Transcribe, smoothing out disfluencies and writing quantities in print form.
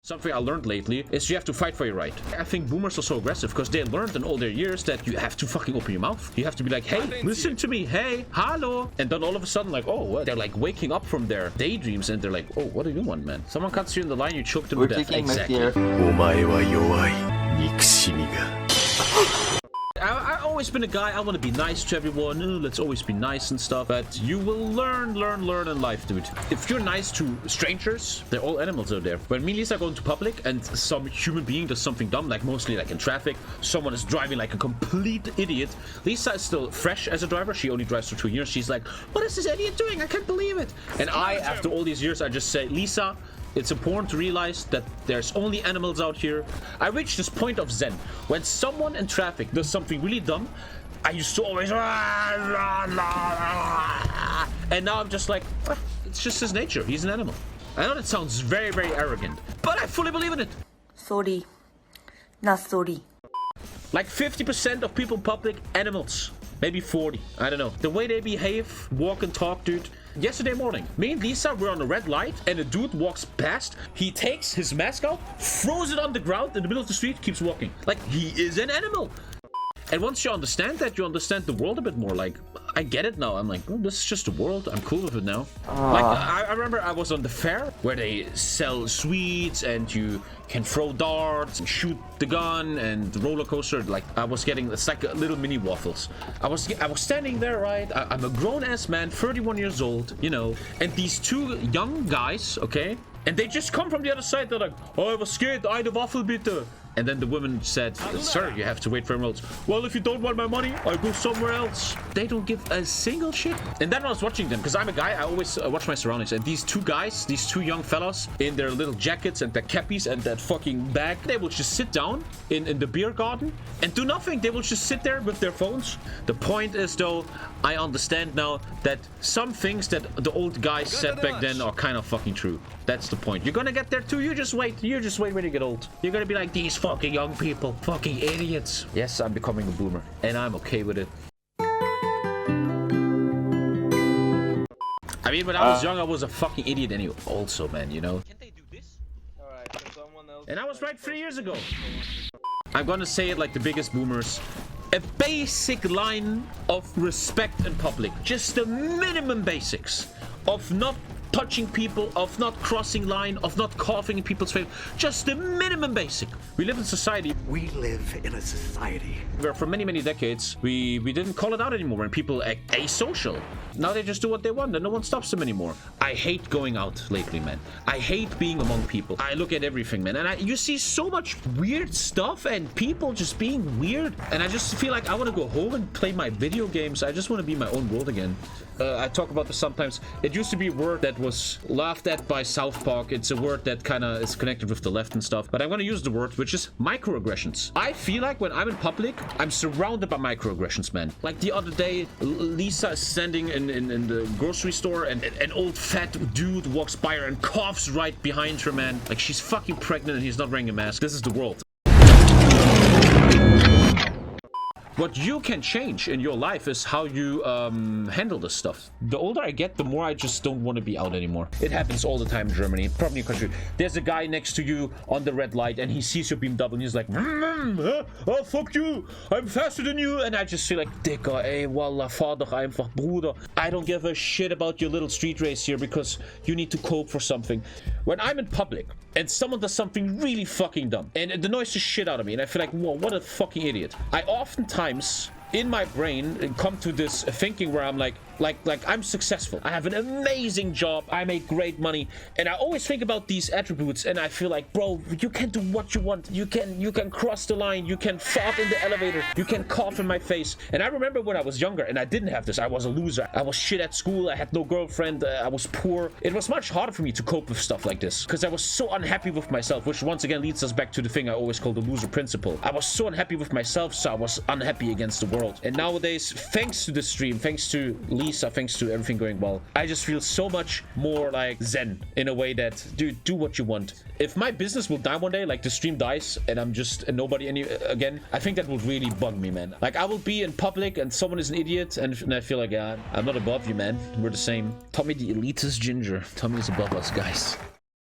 Something I learned lately is you have to fight for your right. I think boomers are so aggressive because they learned in all their years that you have to fucking open your mouth. You have to be like, hey, listen to me. Hey, hello. And then all of a sudden, like, oh, what? They're like waking up from their daydreams and they're like, oh, what do you want, man? Someone cuts you in the line, you choke them to death. Exactly. I've always been a guy, I want to be nice to everyone, let's always be nice and stuff, but you will learn in life, dude. If you're nice to strangers, they're all animals out there. When me and Lisa go into public and some human being does something dumb, like mostly like in traffic, someone is driving like a complete idiot, Lisa is still fresh as a driver, she only drives for 2 years, she's like, what is this idiot doing? I can't believe it. And after all these years, I just say, Lisa, it's important to realize that there's only animals out here. I reached this point of zen. When someone in traffic does something really dumb, I used to always... And now I'm just like, it's just his nature. He's an animal. I know that sounds very, very arrogant, but I fully believe in it. Sorry. Not sorry. Like 50% of people in public, animals. Maybe 40. I don't know. The way they behave, walk and talk, dude. Yesterday morning, me and Lisa were on a red light and a dude walks past. He takes his mask out, throws it on the ground in the middle of the street, keeps walking. Like, he is an animal. And once you understand that, you understand the world a bit more. Like, I get it now. I'm like, oh, this is just the world. I'm cool with it now. Like, I remember I was on the fair where they sell sweets and you can throw darts and shoot the gun and the roller coaster. Like, I was getting, it's like little mini waffles. I was standing there, right? I'm a grown-ass man, 31 years old, you know, and these two young guys, okay? And they just come from the other side. They're like, oh, I was scared. Eine Waffel bitte. And then the woman said, sir, you have to wait for emeralds. Well, if you don't want my money, I'll go somewhere else. They don't give a single shit. And then I was watching them, because I'm a guy, I always watch my surroundings. And these two guys, these two young fellas, in their little jackets and their cappies and that fucking bag, they will just sit down in the beer garden and do nothing. They will just sit there with their phones. The point is, though, I understand now that some things that the old guys said back then are kind of fucking true. That's the point. You're gonna get there too. You just wait. You just wait when you get old. You're gonna be like these fucking young people. Fucking idiots. Yes, I'm becoming a boomer. And I'm okay with it. I mean, when I was young, I was a fucking idiot anyway. Also, man, you know. Can they do this? Alright, so someone else. And I was right 3 years ago. I'm gonna say it like the biggest boomers. A basic line of respect in public. Just the minimum basics of not touching people, of not crossing line, of not coughing in people's face. Just the minimum basic. We live in society. We live in a society where for many, many decades, we didn't call it out anymore when people act asocial. Now they just do what they want and no one stops them anymore. I hate going out lately, man. I hate being among people. I look at everything, man. And you see so much weird stuff and people just being weird. And I just feel like I want to go home and play my video games. I just want to be in my own world again. I talk about this sometimes. It used to be a word that was laughed at by South Park. It's a word that kind of is connected with the left and stuff. But I'm going to use the word, which is microaggressions. I feel like when I'm in public, I'm surrounded by microaggressions, man. Like the other day, Lisa is standing in the grocery store and an old fat dude walks by her and coughs right behind her, man. Like she's fucking pregnant and he's not wearing a mask. This is the world. What you can change in your life is how you handle this stuff. The older I get, the more I just don't want to be out anymore. It happens all the time in Germany, probably in your country. There's a guy next to you on the red light and he sees your BMW and he's like, oh, fuck you, I'm faster than you. And I just feel like, Dicker, ey, wallah, fahr doch einfach, Bruder. I don't give a shit about your little street race here because you need to cope for something. When I'm in public and someone does something really fucking dumb and it annoys the shit out of me and I feel like, whoa, what a fucking idiot. I oftentimes in my brain come to this thinking where I'm like I'm successful. I have an amazing job. I make great money. And I always think about these attributes and I feel like, bro, you can do what you want. You can cross the line. You can fart in the elevator. You can cough in my face. And I remember when I was younger and I didn't have this. I was a loser. I was shit at school. I had no girlfriend. I was poor. It was much harder for me to cope with stuff like this because I was so unhappy with myself, which once again leads us back to the thing I always call the loser principle. I was so unhappy with myself, so I was unhappy against the world. And nowadays, thanks to the stream, thanks to Lisa, thanks to everything going well, I just feel so much more like zen in a way that, dude, do what you want. If my business will die one day, like the stream dies and I'm just nobody again, I think that would really bug me, man. Like I will be in public and someone is an idiot and I feel like, yeah, I'm not above you, man. We're the same. Tommy the elitist ginger. Tommy is above us, guys.